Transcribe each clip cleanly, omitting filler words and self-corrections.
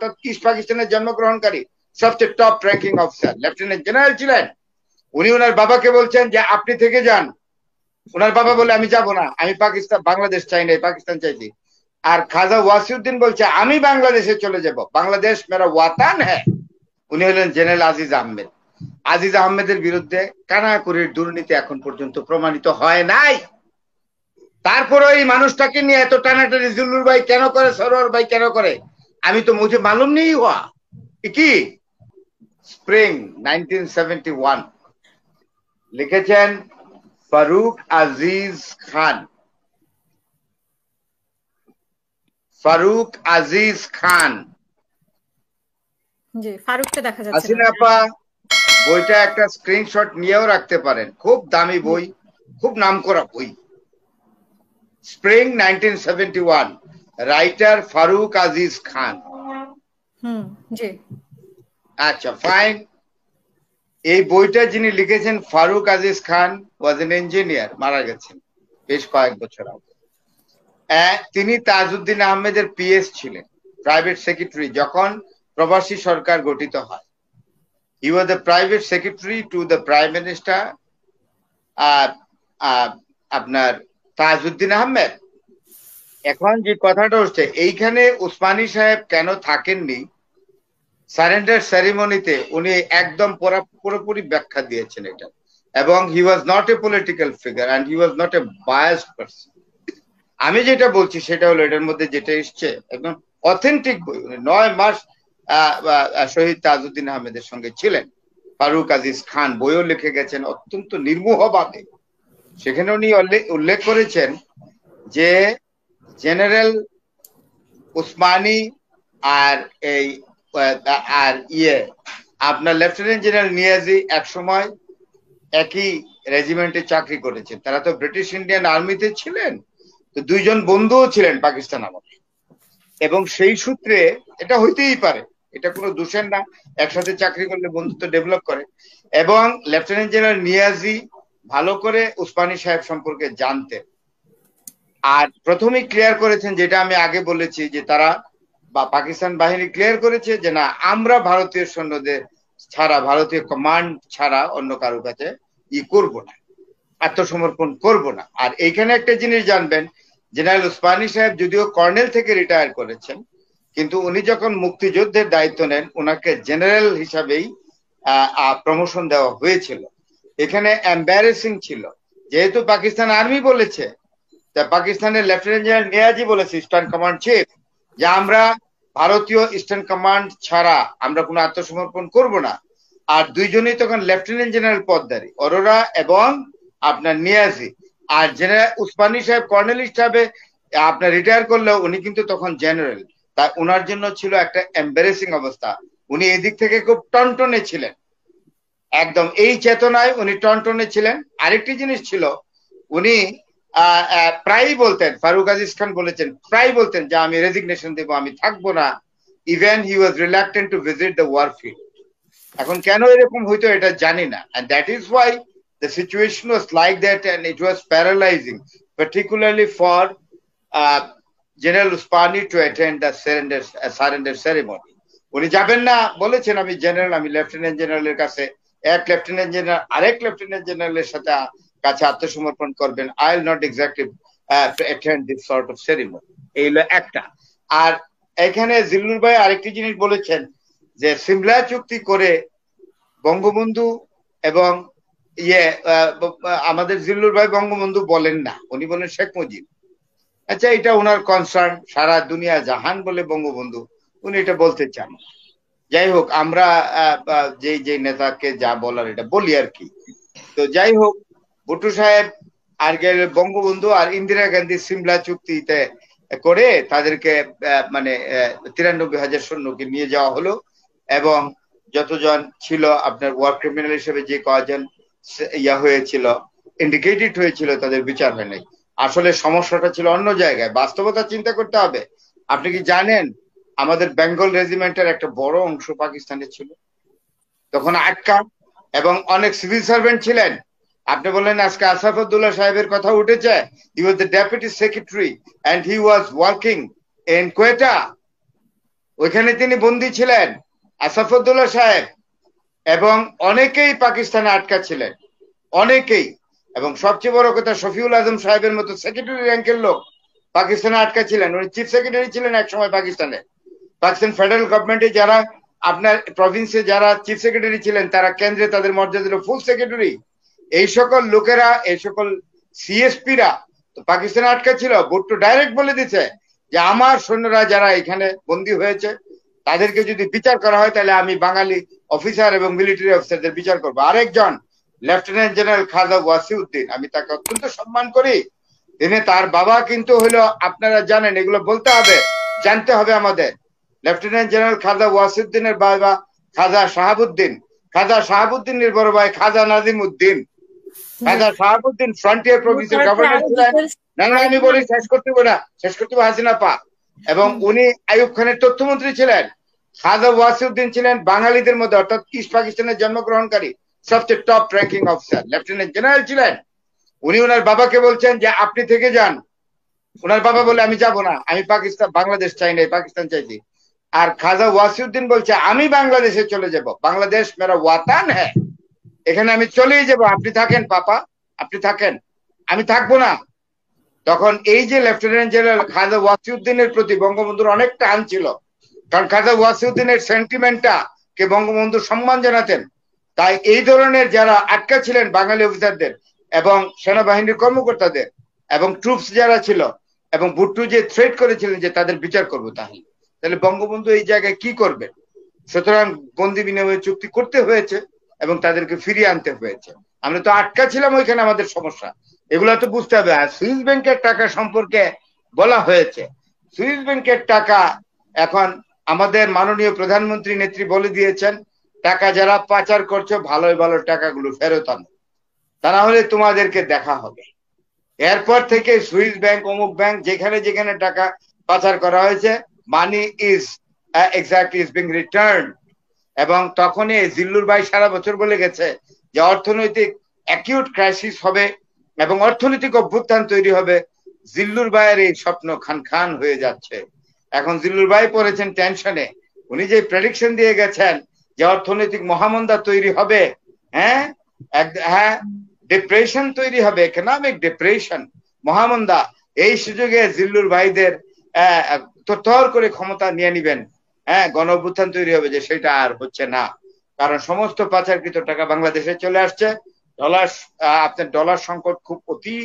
অর্থাৎ ইস্ট পাকিস্তানের জন্মগ্রহণকারী সবচেয়ে top ranking officer, lieutenant general ছিলেন। উনি ওনার বাবাকে বলছেন যে আপনি থেকে যান। ওনার বাবা বলে আমি যাব না, আমি বাংলাদেশ চাই না, পাকিস্তান চাইছি। আর খাজা ওয়াসিউদ্দিন বলছে আমি বাংলাদেশে চলে যাব, বাংলাদেশ মেরা ওয়াতান হ্যাঁ। উনি হলেন জেনারেল আজিজ আহমেদ। আজিজ আহমেদের বিরুদ্ধে কানাকুরির দুর্নীতি এখন পর্যন্ত প্রমাণিত হয় নাই। তারপরে এই মানুষটাকে নিয়ে এত টানাটানি জিল্লুর ভাই কেন করে, সরোয়ার ভাই কেন করে, আমি তো মুঝে মালুম নেই হুয়া কি। স্প্রিং 1971 লিখেছেন ফারুক আজিজ খান। ফারুক আজিজ খান, জি ফারুকটা দেখা যাচ্ছে হাসিনা আপা বইটা একটা স্ক্রিনশট নিয়েও রাখতে পারেন, খুব দামি বই, খুব নামকরা বই। স্প্রিং 1971, রাইটার ফারুক আজিজ খান। জি আচ্ছা ফাইন। এই বইটা যিনি লিখেছেন ফারুক আজিজ খান ওয়াজ এন ইঞ্জিনিয়ার, মারা গেছেন বেশ কয়েক বছর আগে। তিনি তাজউদ্দিন আহমেদের পিএস ছিলেন, প্রাইভেট সেক্রেটারি যখন প্রবাসী সরকার গঠিত হয়। He was the private secretary to the prime minister আপনার তাজউদ্দিন আহমেদ। এখন যে কথাটা হচ্ছে এইখানে উসমানী সাহেব কেন থাকেননি, সারেন্ডার সেরিমনিতে উনি একদম পুরোপুরি ব্যাখ্যা দিয়েছেন এটা। এবং he was not a political figure and he was not a biased person. আমি যেটা বলছি সেটা হলো এটার মধ্যে যেটা এসছে একদম অথেন্টিক বই। উনি 9 মাস শহীদ তাজউদ্দিন আহমেদের সঙ্গে ছিলেন। ফারুক আজিজ খান বইও লিখে গেছেন অত্যন্ত নির্মোহভাবে। সেখানে উনি উল্লেখ করেছেন যে জেনারেল উসমানী আর এই আর আপনার লেফটেন্যান্ট জেনারেল নিয়াজি একসময় একই রেজিমেন্টে চাকরি করেছেন। তারা তো ব্রিটিশ ইন্ডিয়ান আর্মিতে ছিলেন, তো দুইজন বন্ধুও ছিলেন পাকিস্তান আমলে। এবং সেই সূত্রে এটা হইতেই পারে, এটা কোনো দোষের না, একসাথে চাকরি করলে বন্ধুত্ব ডেভেলপ করে। এবং লেফটেন্যান্ট জেনারেল নিয়াজি ভালো করে উসমানী সাহেব সম্পর্কে জানতেন। আর প্রথমেই ক্লিয়ার করেছেন যেটা আমি আগে বলেছি, যে তারা বা পাকিস্তান বাহিনী ক্লিয়ার করেছে যে না, আমরা ভারতীয় সৈন্যদের ছাড়া, ভারতীয় কমান্ড ছাড়া অন্য কারো কাছে করব না, আত্মসমর্পণ করব না। আর এইখানে একটা জিনিস জানবেন, জেনারেল উসমানী সাহেব যদিও কর্নেল থেকে রিটায়ার করেছেন, কিন্তু উনি যখন মুক্তিযুদ্ধের দায়িত্ব নেন ওনাকে জেনারেল হিসাবেই প্রমোশন দেওয়া হয়েছিল। এখানে এম্বারেসিং ছিল, যেহেতু পাকিস্তান আর্মি বলেছে, তা পাকিস্তানের লেফটেন্যান্ট জেনারেল নিয়াজি বলেছে ইস্টার্ন কমান্ড চিফ যে আমরা ভারতীয় ইস্টার্ন কমান্ড ছাড়া আমরা কোনো আত্মসমর্পণ করব না। আর দুইজনেই তখন লেফটেন্যান্ট জেনারেল পদধারী, অরোরা এবং আপনার নিয়াজি। আর জেনারেল উসমানী সাহেব কর্নেল হিসাবে আপনার রিটায়ার করলেও উনি কিন্তু তখন জেনারেল। তা ওনার জন্য ছিল একটা এম্বারেসিং অবস্থা। উনি এদিক থেকে খুব টনটনে ছিলেন, একদম এই চেতনায় উনি টনটনে ছিলেন। আরেকটি জিনিস ছিল, উনি প্রায়ই বলতেন, ফারুক আজিজ খান বলেছেন, প্রায় বলতেন যে আমি রেজিগনেশন দেব, আমি থাকবো না। Even he was reluctant to visit the war field. এখন কেন এরকম হইতো এটা জানি না, and that is why the situation was like that and it was paralyzing, particularly for General Usmani to attend the surrender ceremony. উনি যাবেন না বলেছেন, আমি জেনারেল, আমি লেফটেন্যান্ট জেনারেলের কাছে, এক লেফটেন্যান্ট জেনারেল আরেক লেফটেন্যান্ট জেনারেলের সাথে কাছে আত্মসমর্পণ করবেন, I will not exactly attend this sort of ceremony. এই হলো একটা। আর এখানে জিল্লুর ভাই আরেকটি জিনিস বলেছেন যে সিমলা চুক্তি করে বঙ্গবন্ধু এবং আমাদের জিল্লুর ভাই বঙ্গবন্ধু বলেন না, উনি বলেন শেখ মুজিব। আচ্ছা, এটা ওনার কনসার্ন, সারা দুনিয়া জাহান বলে বঙ্গবন্ধু, উনি এটা বলতে চান। যাই হোক, আমরা যে নেতাকে যা বলার এটা বলি আর কি। তো যাই হোক, ভুট্টো সাহেব আর বঙ্গবন্ধু আর ইন্দিরা গান্ধী সিমলা চুক্তিতে করে তাদেরকে মানে 93,000 সৈন্যকে নিয়ে যাওয়া হলো। এবং যতজন ছিল আপনার ওয়ার ক্রিমিনাল হিসেবে যে কজন হয়েছিল, ইন্ডিকেটেড হয়েছিল, তাদের বিচার হয় নাই। আসলে সমস্যাটা ছিল অন্য জায়গায়, বাস্তবতা চিন্তা করতে হবে। আপনি কি জানেন আমাদের বেঙ্গল রেজিমেন্টের একটা বড় অংশ পাকিস্তানে ছিল তখন আটকা, এবং অনেক সিভিল সার্ভেন্ট ছিলেন। আপনি বললেন আজকে আশরাফুদ্দৌলা সাহেবের কথা উঠেছে, he was the deputy secretary and he was working in Quetta. ওইখানে তিনি বন্দী ছিলেন, আসাফুদ্দৌলা সাহেব, এবং অনেকেই পাকিস্তানে আটকা ছিলেন, অনেকেই। এবং সবচেয়ে বড় কথা, শফিউল আজম সাহেবের মতো সেক্রেটারি র্যাঙ্কের লোক পাকিস্তানে আটকা ছিলেন। উনি চিফ সেক্রেটারি ছিলেন এক সময় পাকিস্তানে। পাকিস্তান ফেডারেল গভর্নমেন্টে যারা আপনার প্রভিন্সে যারা চিফ সেক্রেটারি ছিলেন, তারা কেন্দ্রে তাদের মর্যাদা দিল ফুল সেক্রেটারি। এই সকল লোকেরা, এই সকল সিএসপিরা তো পাকিস্তানে আটকা ছিল। ভুট্টো ডাইরেক্ট বলে দিচ্ছে যে আমার সৈন্যরা যারা এখানে বন্দী হয়েছে তাদেরকে যদি বিচার করা হয় তাহলে আমি বাঙালি অফিসার এবং মিলিটারি অফিসারদের বিচার করবো। আরেকজন লেফটেন্যান্ট জেনারেল খাজা ওয়াসিউদ্দিন, আমি তাকে অত্যন্ত সম্মান করি। তিনি, তার বাবা কিন্তু হলো, আপনারা জানেন, এগুলো বলতে হবে, জানতে হবে আমাদের। লেফটেন্যান্ট জেনারেল খাজা ওয়াসিউদ্দিনের বাবা খাজা শাহাবুদ্দিন, খাজা শাহাবুদ্দিনের বড় ভাই খাজা নাজিম উদ্দিন। খাজা শাহাবুদ্দিন ফ্রন্টিয়ার প্রভিন্সের গভর্নর ছিলেন। না না, আমি বলি, শেষ করতে হবে হাসিনা পা। এবং উনি আইয়ুব খানের তথ্যমন্ত্রী ছিলেন। খাজা ওয়াসিউদ্দিন ছিলেন বাঙালিদের মধ্যে, অর্থাৎ ইস্ট পাকিস্তানের জন্মগ্রহণকারী সবচেয়ে top ranking officer, lieutenant general ছিলেন। উনি ওনার বাবাকে বলছেন যে আপনি থেকে যান। ওনার বাবা বলে আমি যাব না, আমি পাকিস্তান, বাংলাদেশ চাই না, পাকিস্তান চাইছি। আর খাজা ওয়াসিউদ্দিন বলছে আমি বাংলাদেশে চলে যাব, বাংলাদেশ মেরা ওয়াতান হ্যাঁ, এখানে আমি চলেই যাব, আপনি থাকেন পাপা, আপনি থাকেন, আমি থাকবো না। তখন এই যে লেফটেন্যান্ট জেনারেল খাজা ওয়াসিউদ্দিনের প্রতি বঙ্গবন্ধুর অনেক টান ছিল, কারণ খাজা ওয়াসিউদ্দিনের সেন্টিমেন্টটা কে বঙ্গবন্ধু সম্মান জানাতেন। তাই এই ধরনের যারা আটকা ছিলেন বাঙালি অফিসারদের এবং সেনাবাহিনীর কর্মকর্তাদের এবং ট্রুপস যারা ছিল, এবং ভুট্টো যে থ্রেট করেছিলেন যে তাদের বিচার করবো, তাহলে বঙ্গবন্ধু এই জায়গায় কি করবেন? সুতরাং বন্দি বিনিময় চুক্তি করতে হয়েছে এবং তাদেরকে ফিরিয়ে আনতে হয়েছে। আমরা তো আটকা ছিলাম, ওইখানে আমাদের সমস্যা, এগুলো তো বুঝতে হবে। আর সুইস ব্যাংকের টাকা সম্পর্কে বলা হয়েছে, সুইস ব্যাংকের টাকা এখন আমাদের মাননীয় প্রধানমন্ত্রী নেত্রী বলে দিয়েছেন, টাকা যারা পাচার করছো ভালো ভালো টাকাগুলো ফেরত আনো, তা না হলে তোমাদেরকে দেখা হবে। এরপর থেকে সুইস ব্যাংক, অমুক ব্যাংক, যেখানে যেখানে টাকা পাচার করা হয়েছে, money is exactly is being return. এবং তখনই জিল্লুর ভাই সারা বছর বলে গেছে যে অর্থনৈতিক অ্যাকিউট ক্রাইসিস হবে এবং অর্থনৈতিক অভ্যুত্থান তৈরি হবে। জিল্লুর ভাইয়ের এই স্বপ্ন খান খান হয়ে যাচ্ছে। এখন জিল্লুর ভাই পড়েছেন টেনশনে। উনি যে প্রেডিকশন দিয়ে গেছেন যে অর্থনৈতিক মহামন্দা তৈরি হবে, হ্যাঁ হ্যাঁ, ডিপ্রেশন তৈরি হবে, ইকোনমিক ডিপ্রেশন, মহামন্দা, এই সুযোগে জিল্লুর ভাইদের তর করে ক্ষমতা নিয়ে নিবেন, হ্যাঁ, গণ অভ্যুত্থান তৈরি হবে, যে সেটা আর হচ্ছে না। কারণ সমস্ত পাচারকৃত টাকা বাংলাদেশে চলে আসছে। আপনার ডলার সংকট খুব অতি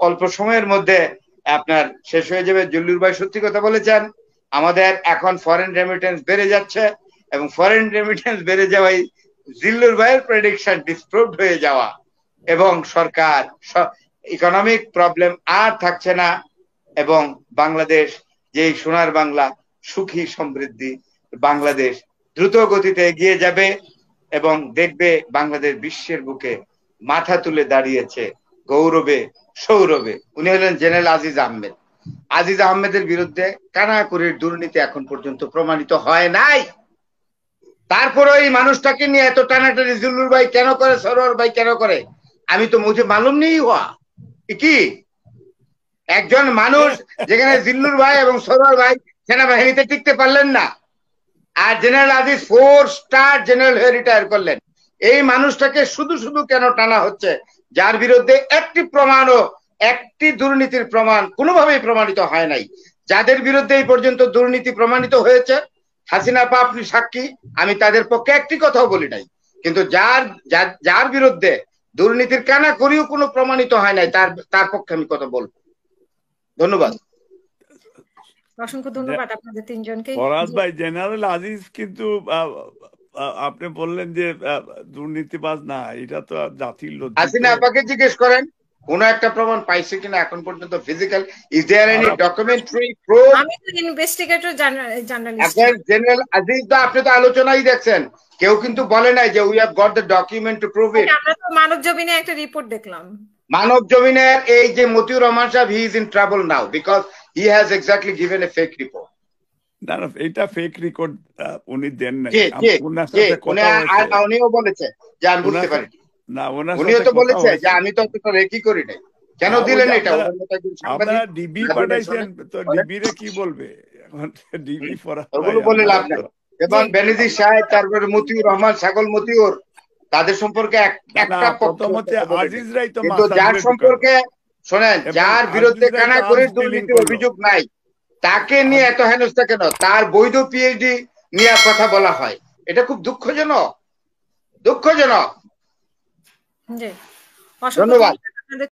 অল্প সময়ের মধ্যে আপনার শেষ হয়ে যাবে। জিল্লুর ভাই সত্যি কথা বলেছেন, আমাদের এখন ফরেন রেমিটেন্স বেড়ে যাচ্ছে, এবং ফরেন রেমিটেন্স বেড়ে যাওয়াই জিল্লুর ভাইয়ের প্রেডিকশন ডিসপ্রুভড হয়ে যাওয়া, এবং সরকার ইকোনমিক প্রবলেম আর থাকছে না, এবং বাংলাদেশ যে সোনার বাংলা, সুখী সমৃদ্ধি বাংলাদেশ দ্রুত গতিতে এগিয়ে যাবে, এবং দেখবে বাংলাদেশ বিশ্বের বুকে মাথা তুলে দাঁড়িয়েছে গৌরবে সৌরভে। উনি হলেন জেনারেল আজিজ আহমেদ। আজিজ আহমেদের বিরুদ্ধে কানাকুড়ির দুর্নীতি এখন পর্যন্ত প্রমাণিত হয় নাই। তারপরে এই মানুষটাকে নিয়ে এত টানাটানি জিল্লুর ভাই কেন করে, সরোয়ার ভাই কেন করে, আমি তো মুঝে মালুম নেই হওয়া কি। একজন মানুষ যেখানে জিল্লুর ভাই এবং সরোয়ার ভাই সেনাবাহিনীতে টিকতে পারলেন না, আর জেনারেল আজিজ 4 স্টার জেনারেল হয়ে রিটায়ার করলেন, এই মানুষটাকে শুধু শুধু কেন টানা হচ্ছে, যার বিরুদ্ধে একটি প্রমাণও, একটি দুর্নীতির প্রমাণ কোনোভাবেই প্রমাণিত হয় নাই। যাদের বিরুদ্ধে এই পর্যন্ত দুর্নীতি প্রমাণিত হয়েছে, হাসিনা আপা আপনি সাক্ষী, আমি তাদের পক্ষে একটি কথাও বলি নাই, কিন্তু যার বিরুদ্ধে দুর্নীতির কানা করিও কোনো প্রমাণিত হয় নাই, তার পক্ষে আমি কথা বলবো। ধন্যবাদ। অসংখ্য ধন্যবাদ আপনাদের তিনজনকে। ফরাজ ভাই, জেনারেল আজিজ কিন্তু আপনি বললেন যে দুর্নীতিবাজ না, এটা তো জাতির লজ্জিত। হাসিনা আপাকে জিজ্ঞেস করেন কোন একটা প্রমাণ পাইছে কিনা এখন পর্যন্ত, physical, is there any documentary proof? আমি তো ইনভেস্টিগেটর জার্নালিস্ট। জেনারেল আজিজ দা, আপনি তো আলোচনাই দেখছেন, কেউ কিন্তু বলে নাই যে we have got the document to prove it. আমরা তো মানব জমিনে একটা রিপোর্ট দেখলাম। মানব জমিনের এই যে মতিউর রহমান সাহেব, he is in trouble now because he has exactly given a fake report. না না, এটা ফেক রেকর্ড উনি দেন নাই। উনিও বলেছে যে আমি বুঝতে পারি, না, ওনার উনিও তো বলেছে যে আমি তো অতটা রেকি করি নাই। কেন ওই দিলেন যে এটা? আপনারা ওনার মতো একজন আপনারা সাংবাদিক ডিবি না বললে পাঠাইছেন, শোনেন, তো বলেন। ডিবি রে কি বলবে এখন? ডিবি ফরাদ ভাই, ওগুলো বলে আপনারা লাভ তো নাই। এবং জি বেনজির সাহেব, তারপরে মতিউর রহমান, ছাগল মতিউর, তাদের সম্পর্কে না না, একটা পক্ষ প্রথম হচ্ছে কথা বলে নেই। আজিজরাই তো কিন্তু মাথা যার ঘুরে ঢুকালো, সম্পর্কে শোনেন, এবং যার বিরুদ্ধে আজিজরাই তো কানাকড়ির আর্মস ডিলিং দুর্নীতির করলো। অভিযোগ নাই, তাকে নিয়ে এত হেনস্থা কেন? তার বৈধ পিএইচডি নিয়ে কথা বলা হয়, এটা খুব দুঃখজনক, দুঃখজনক। জি অসংখ্য ধন্যবাদ। ধন্যবাদ আপনাদের।